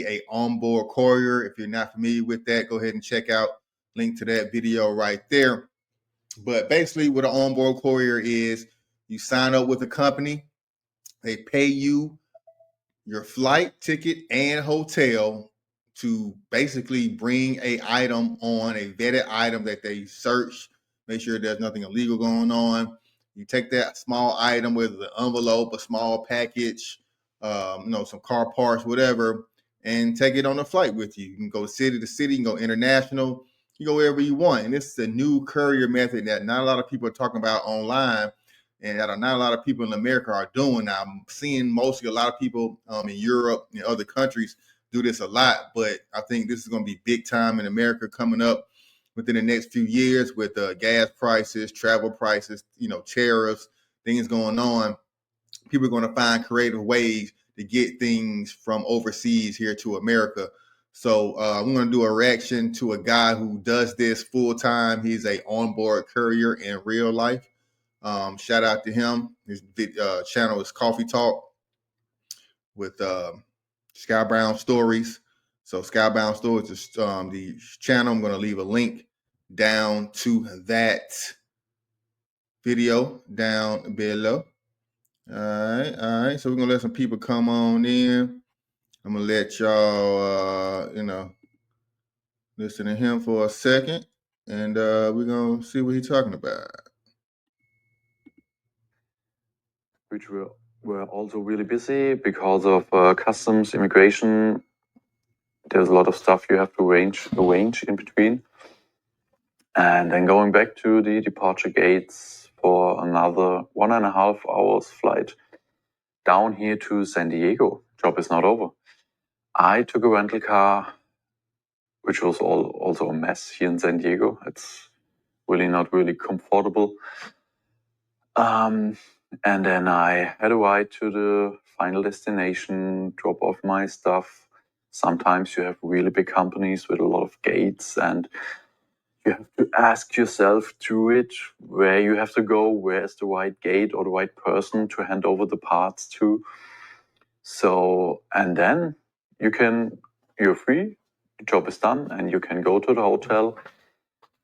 be a onboard courier. If you're not familiar with that, go ahead and check out link to that video right there. But basically what an onboard courier is, you sign up with a company, they pay you your flight ticket and hotel to basically bring a item on, a vetted item that they search, make sure there's nothing illegal going on. You take that small item, whether it's an envelope, a small package, some car parts, whatever, and take it on a flight with you. You can go city to city, you can go international, you go wherever you want. And this is a new courier method that not a lot of people are talking about online, and that not a lot of people in America are doing. Now, I'm seeing mostly a lot of people in Europe and other countries do this a lot, but I think this is going to be big time in America coming up within the next few years with gas prices, travel prices, tariffs, things going on. People are going to find creative ways to get things from overseas here to America. So I'm going to do a reaction to a guy who does this full time. He's a onboard courier in real life. Shout out to him. His channel is Coffee Talk with Skybound Stories. So Skybound Stories is the channel. I'm going to leave a link down to that video down below. All right. So we're going to let some people come on in. I'm going to let y'all, listen to him for a second. And we're going to see what he's talking about. Which were also really busy because of customs, immigration. There's a lot of stuff you have to arrange in between. And then going back to the departure gates for another 1.5 hours flight down here to San Diego. Job is not over. I took a rental car, which was also a mess here in San Diego. It's really not really comfortable. And then I had a ride to the final destination, drop off my stuff. Sometimes you have really big companies with a lot of gates, and you have to ask yourself through it where you have to go, where's the right gate or the right person to hand over the parts to. So, and then you're free, the job is done, and you can go to the hotel.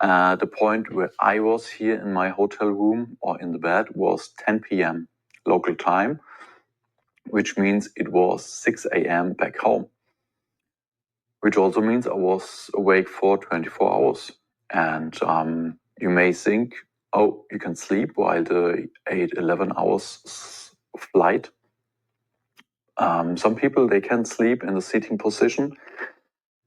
The point where I was here in my hotel room or in the bed was 10 p.m. local time, which means it was 6 a.m. back home, which also means I was awake for 24 hours. And you may think, oh, you can sleep while the 11 hours flight. Some people, they can sleep in the sitting position.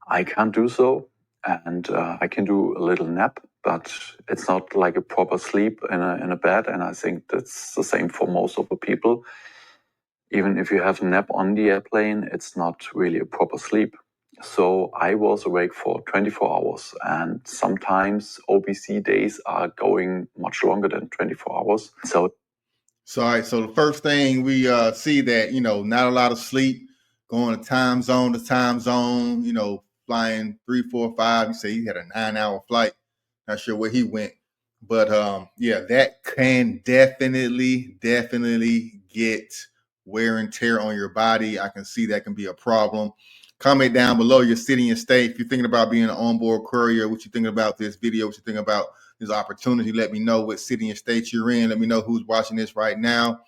I can't do so. And I can do a little nap, but it's not like a proper sleep in a bed. And I think that's the same for most of the people. Even if you have a nap on the airplane, it's not really a proper sleep. So I was awake for 24 hours, and sometimes OBC days are going much longer than 24 hours. So all right. So the first thing we see that, not a lot of sleep, going to time zone to time zone, flying 3, 4, 5. You say he had a 9-hour flight. Not sure where he went. But that can definitely get wear and tear on your body. I can see that can be a problem. Comment down below your city and state. If you're thinking about being an onboard courier, what you thinking about this video, what you thinking about this opportunity. Let me know what city and state you're in. Let me know who's watching this right now.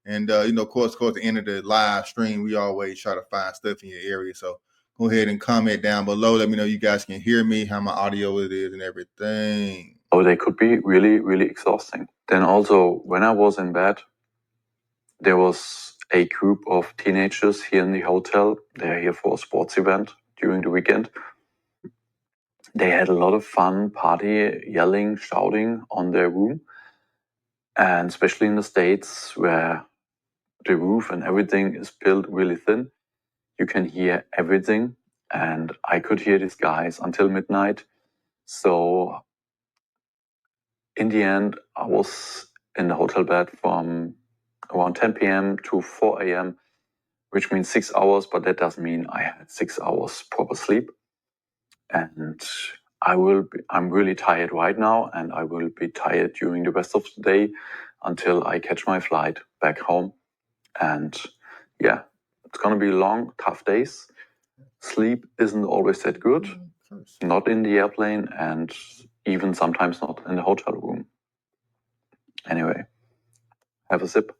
And, of course, at the end of the live stream, we always try to find stuff in your area. So go ahead and comment down below. Let me know you guys can hear me, how my audio it is and everything. Oh, they could be really, really exhausting. Then also, when I was in bed, there was a group of teenagers here in the hotel. They're here for a sports event during the weekend. They had a lot of fun, party, yelling, shouting on their room. And especially in the States, where the roof and everything is built really thin, you can hear everything. And I could hear these guys until midnight. So in the end, I was in the hotel bed from around 10 p.m. to 4 a.m., which means 6 hours, but that doesn't mean I had 6 hours proper sleep. And I'm really tired right now, and I will be tired during the rest of the day until I catch my flight back home. And yeah, it's gonna be long, tough days. sleep isn't always that good, not in the airplane, and even sometimes not in the hotel room. Anyway, have a sip.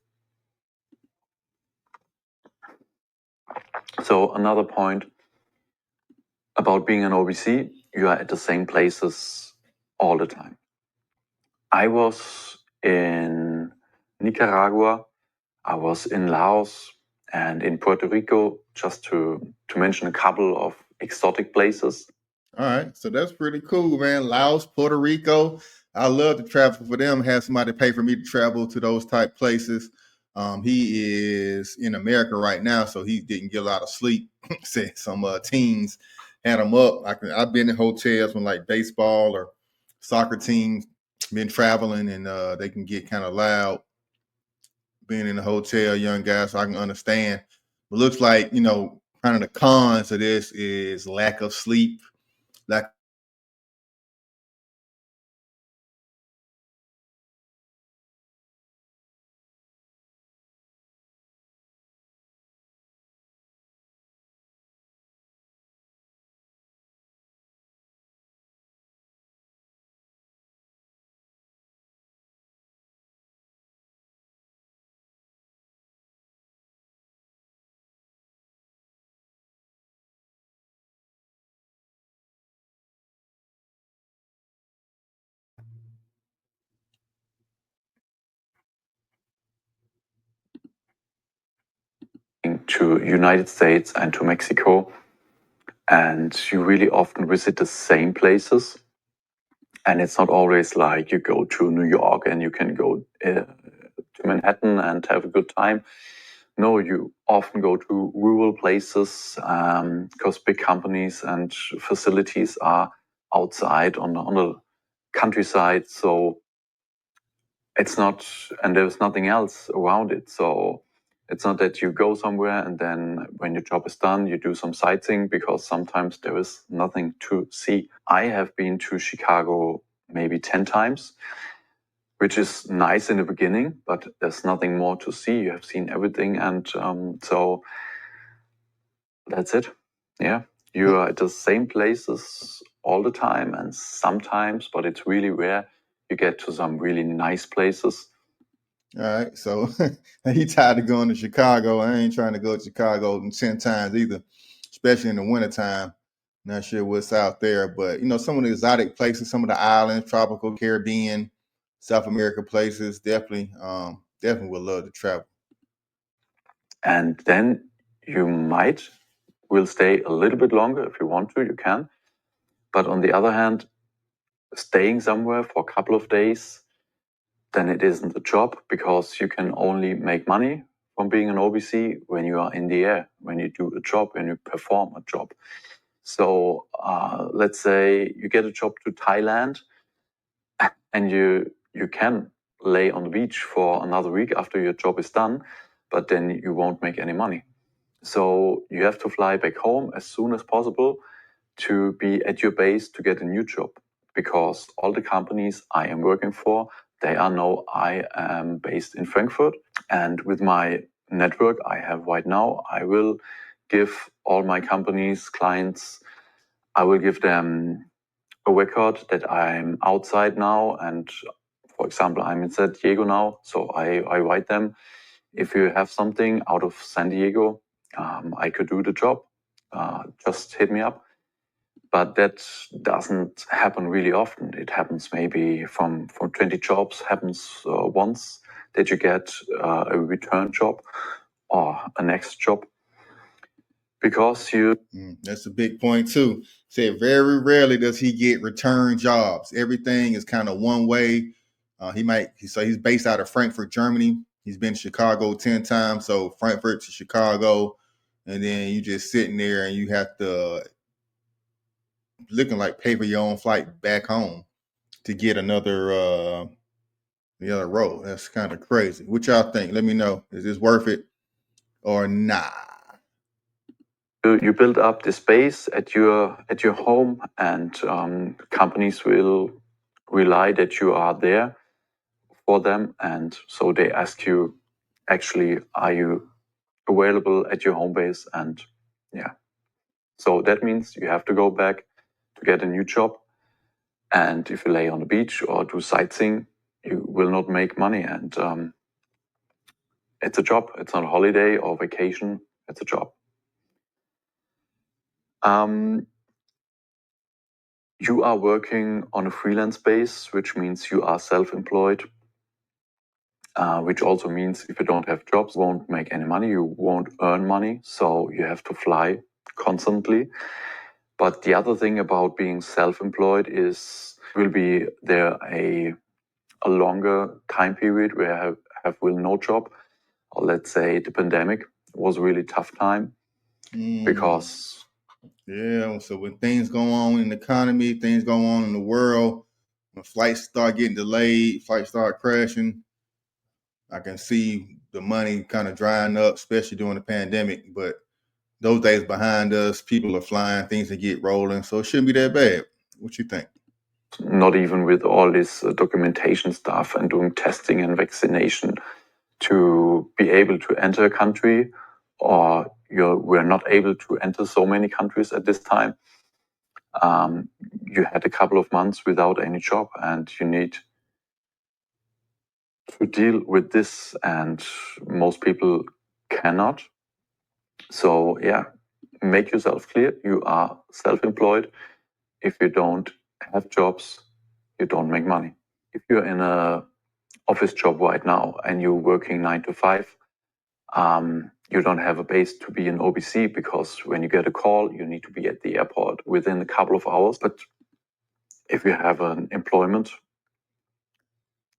So another point about being an OBC, you are at the same places all the time. I was in Nicaragua, I was in Laos and in Puerto Rico, just to mention a couple of exotic places. All right, so that's pretty cool, man. Laos, Puerto Rico. I love to travel for them. Have somebody pay for me to travel to those type places. He is in America right now, so he didn't get a lot of sleep. Said some teams had him up. I've been in hotels when like baseball or soccer teams been traveling, and they can get kind of loud. Being in a hotel, young guys, so I can understand. It looks like kind of the cons of this is lack of sleep, lack to United States and to Mexico, and you really often visit the same places. And it's not always like you go to New York and you can go to Manhattan and have a good time. No, you often go to rural places because big companies and facilities are outside on the countryside. So it's not, and there's nothing else around it. So it's not that you go somewhere and then when your job is done, you do some sightseeing, because sometimes there is nothing to see. I have been to Chicago maybe 10 times, which is nice in the beginning, but there's nothing more to see. You have seen everything. And so that's it. Yeah. You are at the same places all the time and sometimes, but it's really rare you get to some really nice places. All right, so he tired of going to Chicago. I ain't trying to go to Chicago 10 times either, especially in the wintertime. Not sure what's out there, but some of the exotic places, some of the islands, tropical Caribbean, South America places, definitely would love to travel. And then you will stay a little bit longer if you want to, you can. But on the other hand, staying somewhere for a couple of days, then it isn't a job, because you can only make money from being an OBC when you are in the air, when you do a job, when you perform a job. So let's say you get a job to Thailand and you can lay on the beach for another week after your job is done, but then you won't make any money. So you have to fly back home as soon as possible to be at your base to get a new job, because all the companies I am working for, they know I am based in Frankfurt. And with my network I have right now, I will give all my companies, clients, I will give them a record that I'm outside now. And for example, I'm in San Diego now. So I write them, if you have something out of San Diego, I could do the job. Just hit me up. But that doesn't happen really often. It happens maybe from 20 jobs, happens once that you get a return job or a next job. Because that's a big point too. Said very rarely does he get return jobs. Everything is kind of one way. He's based out of Frankfurt, Germany. He's been to Chicago 10 times. So Frankfurt to Chicago, and then you just sitting there and you have to looking like pay for your own flight back home to get another the other role. That's kind of crazy. What y'all think? Let me know. Is this worth it or not? You build up the space at your home, and companies will rely that you are there for them, and so they ask you, actually, are you available at your home base? And yeah. So that means you have to go back to get a new job. And if you lay on the beach or do sightseeing, you will not make money. And it's a job. It's not a holiday or vacation. It's a job. You are working on a freelance base, which means you are self-employed, which also means if you don't have jobs, you won't make any money, you won't earn money. So you have to fly constantly. But the other thing about being self-employed is will be there a longer time period where I have no job, or let's say the pandemic was a really tough time because so when things go on in the economy, things go on in the world, when flights start getting delayed, flights start crashing, I can see the money kind of drying up, especially during the pandemic. But those days behind us, people are flying, things that get rolling, so it shouldn't be that bad. What you think? Not even with all this documentation stuff and doing testing and vaccination to be able to enter a country, or we're not able to enter so many countries at this time. You had a couple of months without any job and you need to deal with this, and most people cannot. So yeah, make yourself clear, you are self-employed. If you don't have jobs, you don't make money. If you're in a office job right now and you're working 9 to 5, you don't have a base to be an OBC, because when you get a call, you need to be at the airport within a couple of hours. But if you have an employment,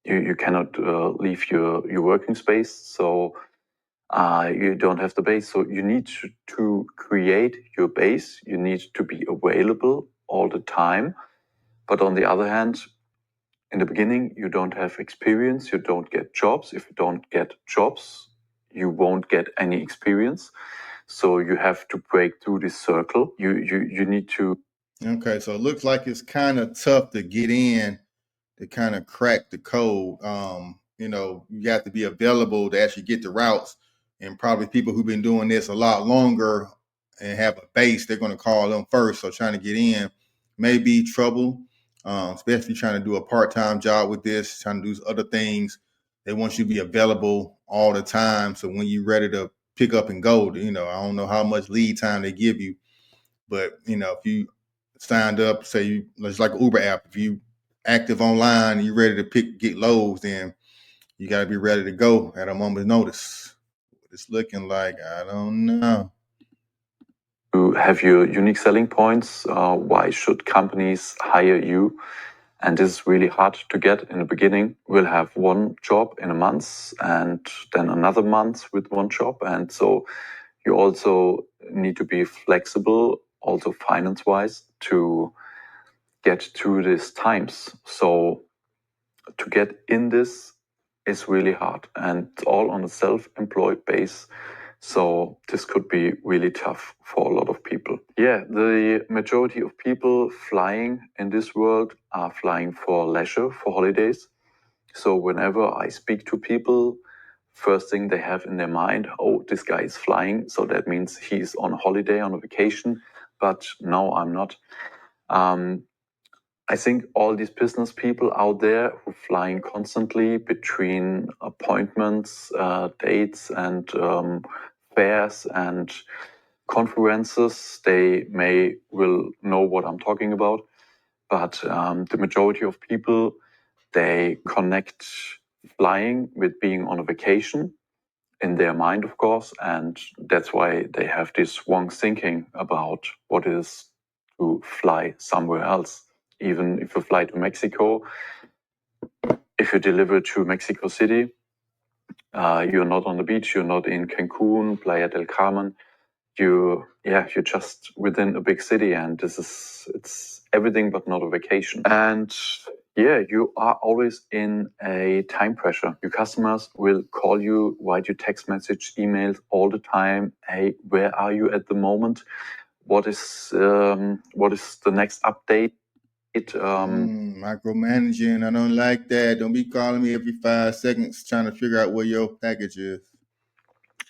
you cannot leave your working space. So you don't have the base. So you need to create your base. You need to be available all the time. But on the other hand, in the beginning, you don't have experience, you don't get jobs. If you don't get jobs, you won't get any experience. So you have to break through this circle. You need to. Okay, so it looks like it's kind of tough to get in, to kind of crack the code. You have to be available to actually get the routes, and probably people who've been doing this a lot longer and have a base, they're going to call them first. So trying to get in may be trouble, especially trying to do a part-time job with this, trying to do other things. They want you to be available all the time. So when you're ready to pick up and go, I don't know how much lead time they give you, but if you signed up, say it's like an Uber app, if you active online and you're ready to get loads, then you got to be ready to go at a moment's notice. What it's looking like, I don't know. You have your unique selling points. Why should companies hire you? And this is really hard to get in the beginning. We'll have one job in a month and then another month with one job. And so you also need to be flexible, also finance-wise, to get through these times. So to get in this is really hard, and all on a self-employed base. So this could be really tough for a lot of people. Yeah, the majority of people flying in this world are flying for leisure, for holidays. So whenever I speak to people, first thing they have in their mind, oh, this guy is flying, so that means he's on a holiday, on a vacation. But no, I'm not. I think all these business people out there who are flying constantly between appointments, dates, and fairs and conferences, they will know what I'm talking about. But the majority of people, they connect flying with being on a vacation in their mind, of course, and that's why they have this wrong thinking about what it is to fly somewhere else. Even if you fly to Mexico, if you deliver to Mexico City, you're not on the beach, you're not in Cancun, Playa del Carmen. You're just within a big city, and it's everything but not a vacation. And yeah, you are always in a time pressure. Your customers will call you, write you text message, emails all the time. Hey, where are you at the moment? What is the next update? Micromanaging, I don't like that. Don't be calling me every 5 seconds trying to figure out where your package is.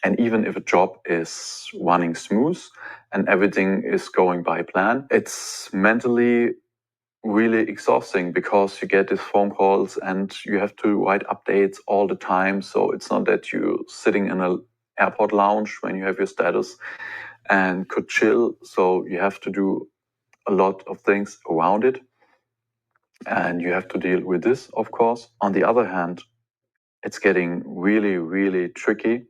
And even if a job is running smooth and everything is going by plan, it's mentally really exhausting because you get these phone calls and you have to write updates all the time. So it's not that you're sitting in an airport lounge when you have your status and could chill. So you have to do a lot of things around it. And you have to deal with this, of course. On the other hand, it's getting really, really tricky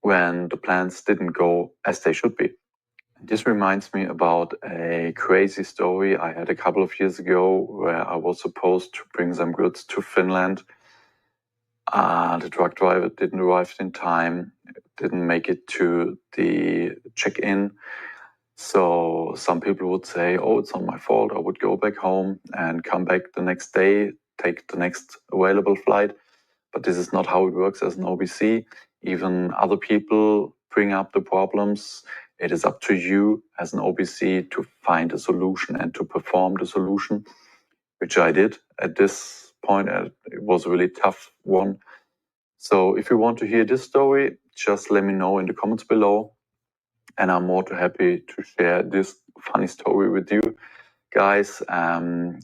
when the plans didn't go as they should be. This reminds me about a crazy story I had a couple of years ago where I was supposed to bring some goods to Finland. The truck driver didn't arrive in time, didn't make it to the check-in. So some people would say, oh, it's not my fault. I would go back home and come back the next day, take the next available flight. But this is not how it works as an OBC. Even other people bring up the problems. It is up to you as an OBC to find a solution and to perform the solution, which I did at this point. It was a really tough one. So if you want to hear this story, just let me know in the comments below. And I'm more than happy to share this funny story with you guys.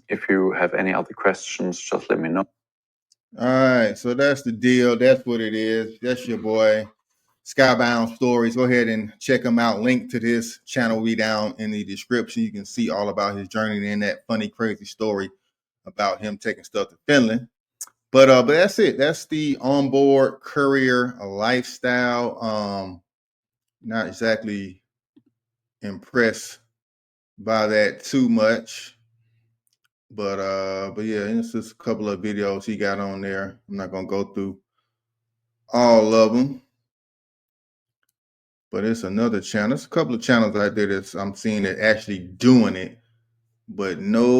If you have any other questions, just let me know. All right, so that's the deal. That's what it is. That's your boy, Skybound Stories. Go ahead and check him out. Link to this channel will be down in the description. You can see all about his journey and that funny, crazy story about him taking stuff to Finland. But that's it. That's the onboard courier lifestyle. Not exactly impressed by that too much. But yeah, it's just a couple of videos he got on there. I'm not gonna go through all of them. But it's another channel. It's a couple of channels out there that I'm seeing that actually doing it, but no